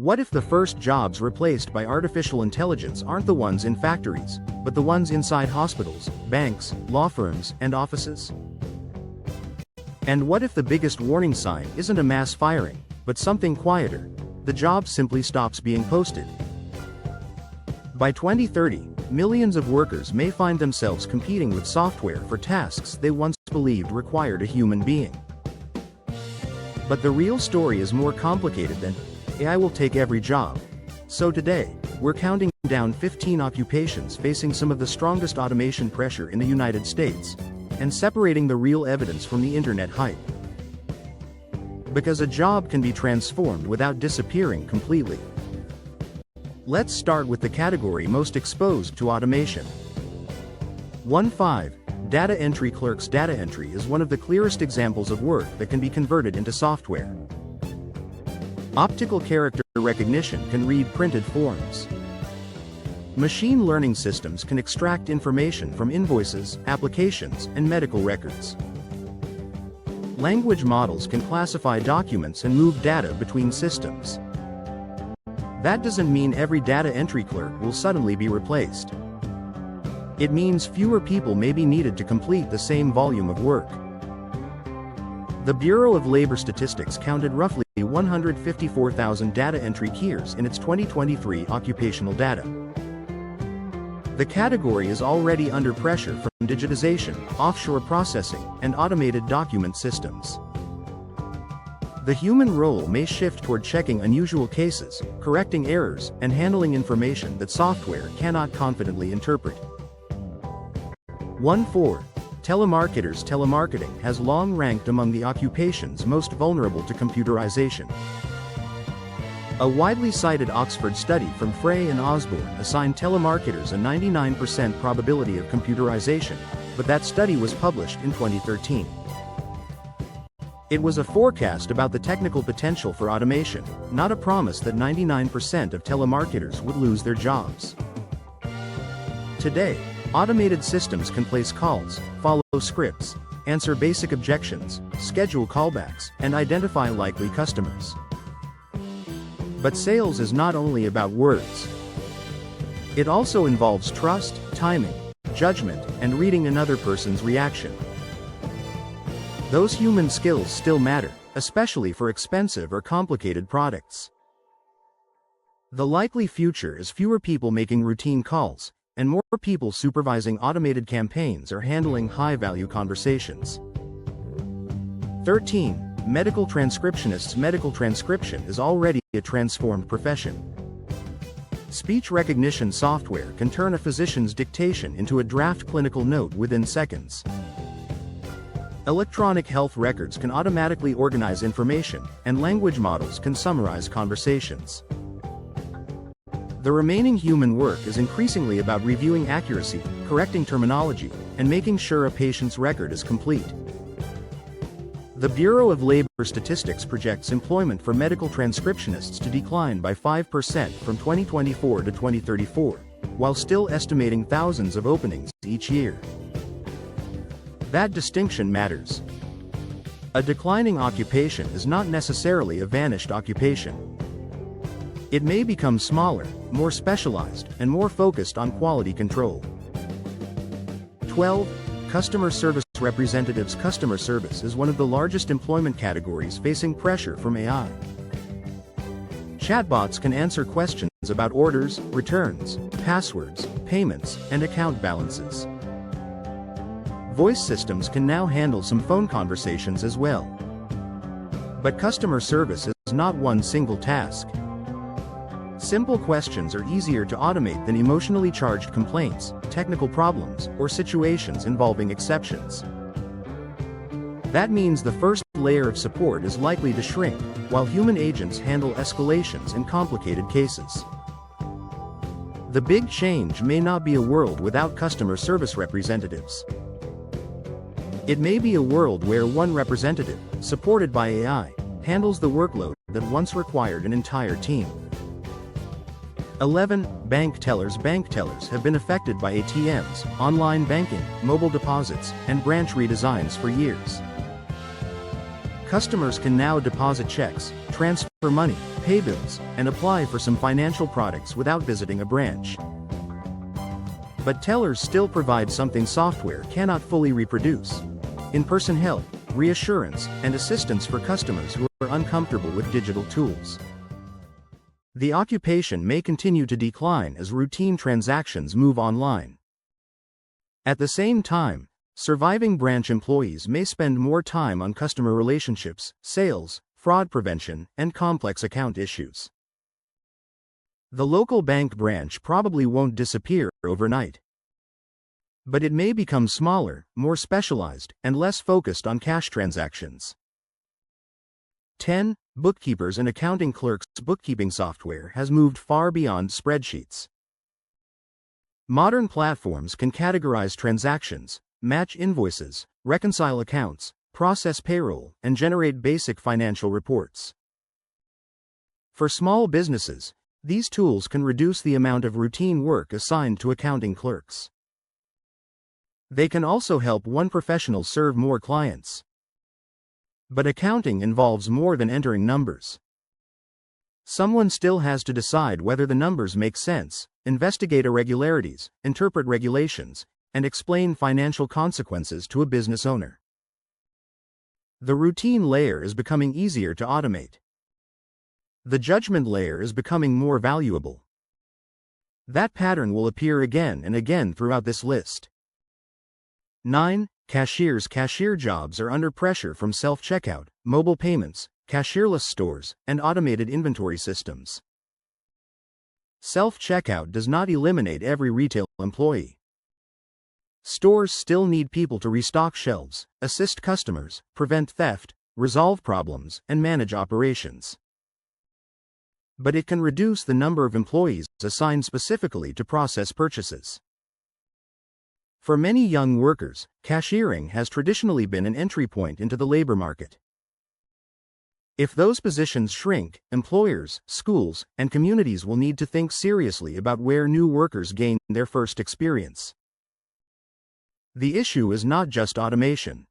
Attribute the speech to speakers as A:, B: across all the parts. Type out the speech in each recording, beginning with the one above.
A: What if the first jobs replaced by artificial intelligence aren't the ones in factories, but the ones inside hospitals, banks, law firms, and offices? And what if the biggest warning sign isn't a mass firing, but something quieter? The job simply stops being posted. By 2030, millions of workers may find themselves competing with software for tasks they once believed required a human being. But the real story is more complicated than AI will take every job. So today, we're counting down 15 occupations facing some of the strongest automation pressure in the United States, and separating the real evidence from the internet hype. Because a job can be transformed without disappearing completely. Let's start with the category most exposed to automation. 1.5. Data entry clerks. Data entry is one of the clearest examples of work that can be converted into software. Optical character recognition can read printed forms. Machine learning systems can extract information from invoices, applications, and medical records. Language models can classify documents and move data between systems. That doesn't mean every data entry clerk will suddenly be replaced. It means fewer people may be needed to complete the same volume of work. The Bureau of Labor Statistics counted roughly 154,000 data entry keyers in its 2023 occupational data. The category is already under pressure from digitization, offshore processing, and automated document systems. The human role may shift toward checking unusual cases, correcting errors, and handling information that software cannot confidently interpret. 1.4. Telemarketers. Telemarketing has long ranked among the occupations most vulnerable to computerization. A widely cited Oxford study from Frey and Osborne assigned telemarketers a 99% probability of computerization, but that study was published in 2013. It was a forecast about the technical potential for automation, not a promise that 99% of telemarketers would lose their jobs. Today, automated systems can place calls, follow scripts, answer basic objections, schedule callbacks, and identify likely customers. But sales is not only about words. It also involves trust, timing, judgment, and reading another person's reaction. Those human skills still matter, especially for expensive or complicated products. The likely future is fewer people making routine calls, and more people supervising automated campaigns or handling high-value conversations. 13. Medical transcriptionists. Medical transcription is already a transformed profession. Speech recognition software can turn a physician's dictation into a draft clinical note within seconds. Electronic health records can automatically organize information, and language models can summarize conversations. The remaining human work is increasingly about reviewing accuracy, correcting terminology, and making sure a patient's record is complete. The Bureau of Labor Statistics projects employment for medical transcriptionists to decline by 5% from 2024 to 2034, while still estimating thousands of openings each year. That distinction matters. A declining occupation is not necessarily a vanished occupation. It may become smaller, more specialized, and more focused on quality control. 12. Customer service representatives. Customer service is one of the largest employment categories facing pressure from AI. Chatbots can answer questions about orders, returns, passwords, payments, and account balances. Voice systems can now handle some phone conversations as well. But customer service is not one single task. Simple questions are easier to automate than emotionally charged complaints, technical problems, or situations involving exceptions. That means the first layer of support is likely to shrink, while human agents handle escalations in complicated cases. The big change may not be a world without customer service representatives. It may be a world where one representative, supported by AI, handles the workload that once required an entire team. 11. Bank tellers. Bank tellers have been affected by ATMs, online banking, mobile deposits, and branch redesigns for years. Customers can now deposit checks, transfer money, pay bills, and apply for some financial products without visiting a branch. But tellers still provide something software cannot fully reproduce: in-person help, reassurance, and assistance for customers who are uncomfortable with digital tools. The occupation may continue to decline as routine transactions move online. At the same time, surviving branch employees may spend more time on customer relationships, sales, fraud prevention, and complex account issues. The local bank branch probably won't disappear overnight, but it may become smaller, more specialized, and less focused on cash transactions. 10. Bookkeepers and accounting clerks. Bookkeeping software has moved far beyond spreadsheets. Modern platforms can categorize transactions, match invoices, reconcile accounts, process payroll, and generate basic financial reports. For small businesses, these tools can reduce the amount of routine work assigned to accounting clerks. They can also help one professional serve more clients. But accounting involves more than entering numbers. Someone still has to decide whether the numbers make sense, investigate irregularities, interpret regulations, and explain financial consequences to a business owner. The routine layer is becoming easier to automate. The judgment layer is becoming more valuable. That pattern will appear again and again throughout this list. 9. Cashiers. Cashier jobs are under pressure from self-checkout, mobile payments, cashierless stores, and automated inventory systems. Self-checkout does not eliminate every retail employee. Stores still need people to restock shelves, assist customers, prevent theft, resolve problems, and manage operations. But it can reduce the number of employees assigned specifically to process purchases. For many young workers, cashiering has traditionally been an entry point into the labor market. If those positions shrink, employers, schools, and communities will need to think seriously about where new workers gain their first experience. The issue is not just automation.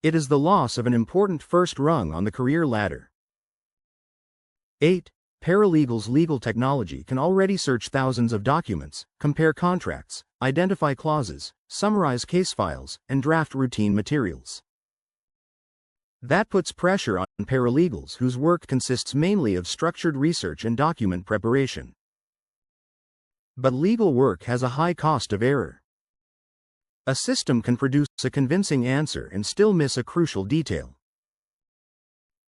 A: It is the loss of an important first rung on the career ladder. 8. Paralegals. Legal technology can already search thousands of documents, compare contracts, identify clauses, summarize case files, and draft routine materials. That puts pressure on paralegals whose work consists mainly of structured research and document preparation. But legal work has a high cost of error. A system can produce a convincing answer and still miss a crucial detail.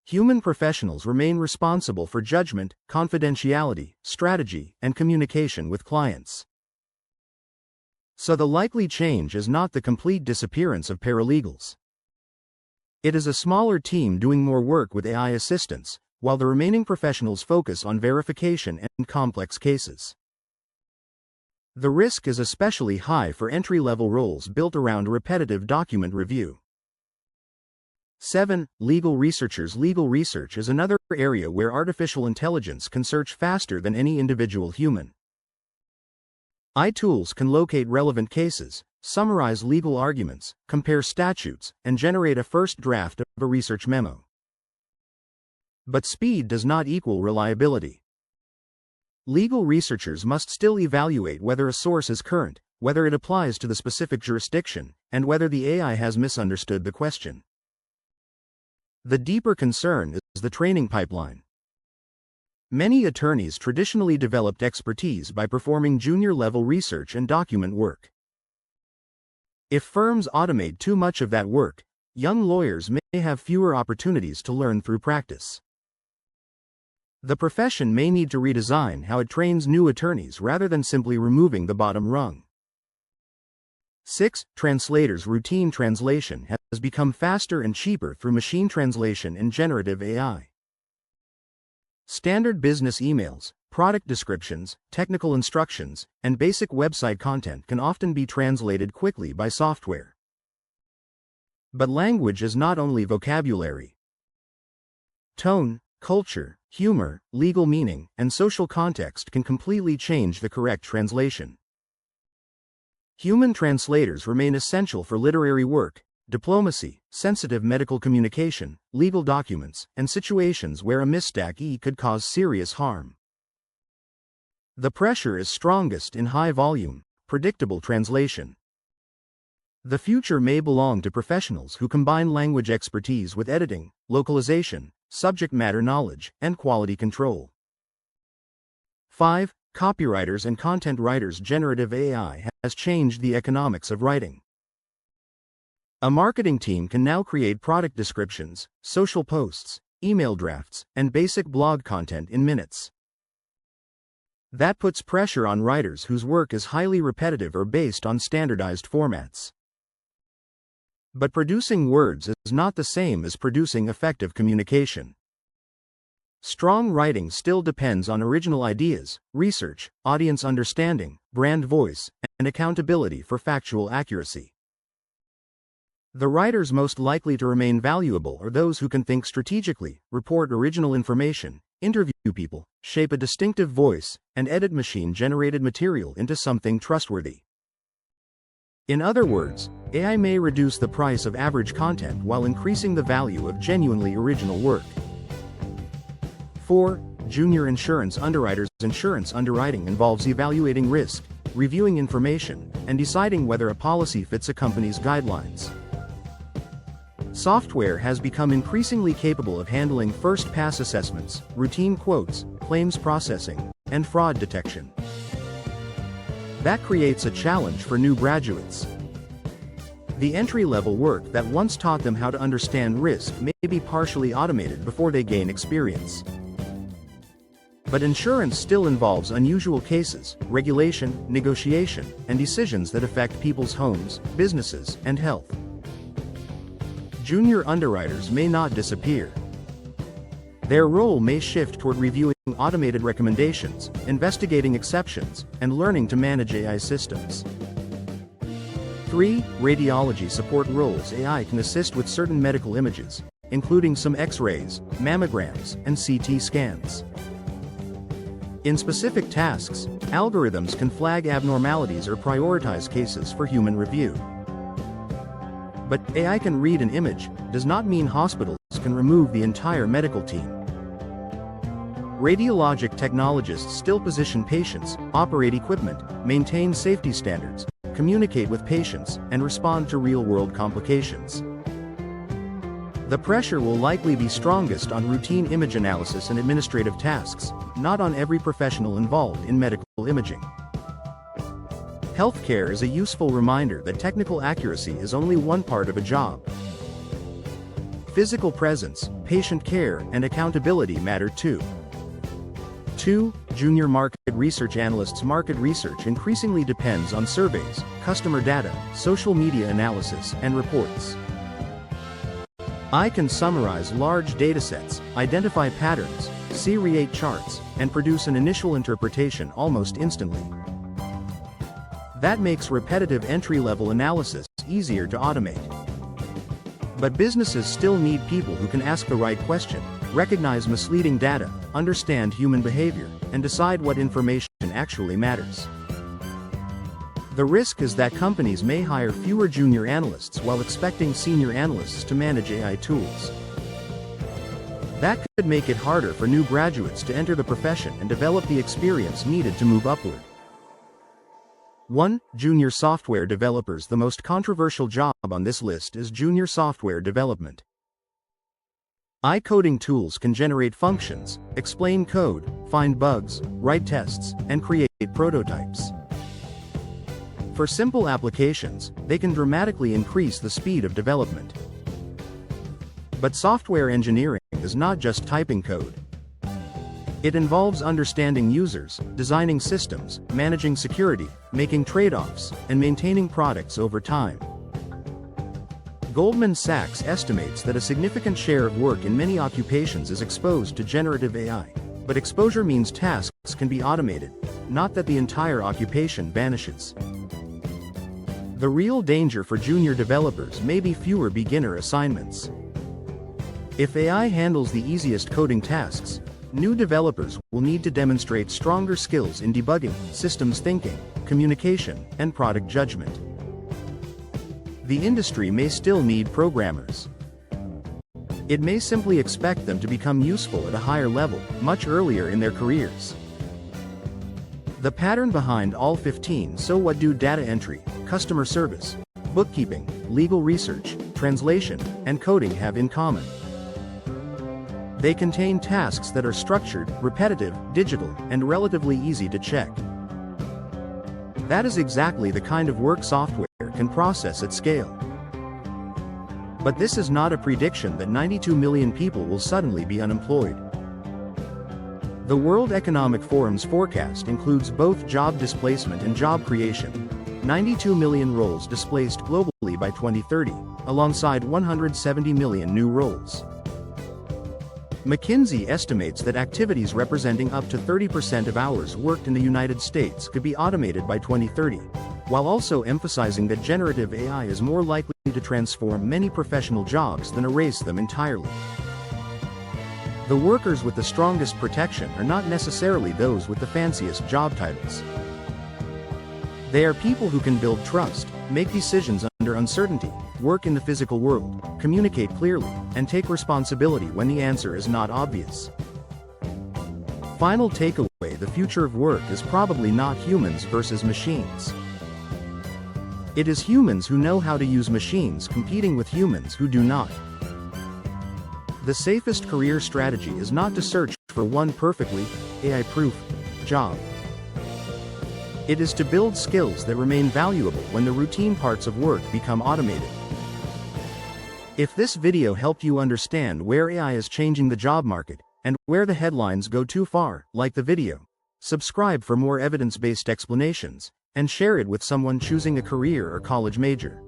A: Human professionals remain responsible for judgment, confidentiality, strategy, and communication with clients. So the likely change is not the complete disappearance of paralegals. It is a smaller team doing more work with AI assistance, while the remaining professionals focus on verification and complex cases. The risk is especially high for entry-level roles built around repetitive document review. 7. Legal researchers. Legal research is another area where artificial intelligence can search faster than any individual human. AI tools can locate relevant cases, summarize legal arguments, compare statutes, and generate a first draft of a research memo. But speed does not equal reliability. Legal researchers must still evaluate whether a source is current, whether it applies to the specific jurisdiction, and whether the AI has misunderstood the question. The deeper concern is the training pipeline. Many attorneys traditionally developed expertise by performing junior-level research and document work. If firms automate too much of that work, young lawyers may have fewer opportunities to learn through practice. The profession may need to redesign how it trains new attorneys rather than simply removing the bottom rung. 6. Translators. Routine translation has become faster and cheaper through machine translation and generative AI. Standard business emails, product descriptions, technical instructions, and basic website content can often be translated quickly by software. But language is not only vocabulary. Tone, culture, humor, legal meaning, and social context can completely change the correct translation. Human translators remain essential for literary work, diplomacy, sensitive medical communication, legal documents, and situations where a mistake could cause serious harm. The pressure is strongest in high-volume, predictable translation. The future may belong to professionals who combine language expertise with editing, localization, subject matter knowledge, and quality control. 5. Copywriters and content writers. Generative AI has changed the economics of writing. A marketing team can now create product descriptions, social posts, email drafts, and basic blog content in minutes. That puts pressure on writers whose work is highly repetitive or based on standardized formats. But producing words is not the same as producing effective communication. Strong writing still depends on original ideas, research, audience understanding, brand voice, and accountability for factual accuracy. The writers most likely to remain valuable are those who can think strategically, report original information, interview people, shape a distinctive voice, and edit machine-generated material into something trustworthy. In other words, AI may reduce the price of average content while increasing the value of genuinely original work. 4. Junior insurance underwriters. Insurance underwriting involves evaluating risk, reviewing information, and deciding whether a policy fits a company's guidelines. Software has become increasingly capable of handling first-pass assessments, routine quotes, claims processing, and fraud detection. That creates a challenge for new graduates. The entry-level work that once taught them how to understand risk may be partially automated before they gain experience. But insurance still involves unusual cases, regulation, negotiation, and decisions that affect people's homes, businesses, and health. Junior underwriters may not disappear. Their role may shift toward reviewing automated recommendations, investigating exceptions, and learning to manage AI systems. 3. Radiology support roles. AI can assist with certain medical images, including some X-rays, mammograms, and CT scans. In specific tasks, algorithms can flag abnormalities or prioritize cases for human review. But AI can read an image does not mean hospitals can remove the entire medical team. Radiologic technologists still position patients, operate equipment, maintain safety standards, communicate with patients, and respond to real-world complications. The pressure will likely be strongest on routine image analysis and administrative tasks, not on every professional involved in medical imaging. Healthcare is a useful reminder that technical accuracy is only one part of a job. Physical presence, patient care, and accountability matter too. 2. Junior market research analysts. Market research increasingly depends on surveys, customer data, social media analysis, and reports. I can summarize large datasets, identify patterns, see relate charts, and produce an initial interpretation almost instantly. That makes repetitive entry-level analysis easier to automate. But businesses still need people who can ask the right question, recognize misleading data, understand human behavior, and decide what information actually matters. The risk is that companies may hire fewer junior analysts while expecting senior analysts to manage AI tools. That could make it harder for new graduates to enter the profession and develop the experience needed to move upward. 1. Junior software developers. The most controversial job on this list is junior software development. AI coding tools can generate functions, explain code, find bugs, write tests, and create prototypes. For simple applications, they can dramatically increase the speed of development. But software engineering is not just typing code. It involves understanding users, designing systems, managing security, making trade-offs, and maintaining products over time. Goldman Sachs estimates that a significant share of work in many occupations is exposed to generative AI, but exposure means tasks can be automated, not that the entire occupation vanishes. The real danger for junior developers may be fewer beginner assignments. If AI handles the easiest coding tasks, new developers will need to demonstrate stronger skills in debugging, systems thinking, communication, and product judgment. the industry may still need programmers. It may simply expect them to become useful at a higher level, much earlier in their careers. The pattern behind all 15 so what do data entry, customer service, bookkeeping, legal research, translation, and coding have in common? They contain tasks that are structured, repetitive, digital, and relatively easy to check. That is exactly the kind of work software can process at scale. But this is not a prediction that 92 million people will suddenly be unemployed. The World Economic Forum's forecast includes both job displacement and job creation. 92 million roles displaced globally by 2030, alongside 170 million new roles. McKinsey estimates that activities representing up to 30% of hours worked in the United States could be automated by 2030, while also emphasizing that generative AI is more likely to transform many professional jobs than erase them entirely. The workers with the strongest protection are not necessarily those with the fanciest job titles. They are people who can build trust, make decisions under uncertainty, work in the physical world, communicate clearly, and take responsibility when the answer is not obvious. Final takeaway: the future of work is probably not humans versus machines. It is humans who know how to use machines competing with humans who do not. The safest career strategy is not to search for one perfectly AI-proof job. It is to build skills that remain valuable when the routine parts of work become automated. If this video helped you understand where AI is changing the job market, and where the headlines go too far, like the video. Subscribe for more evidence-based explanations, and share it with someone choosing a career or college major.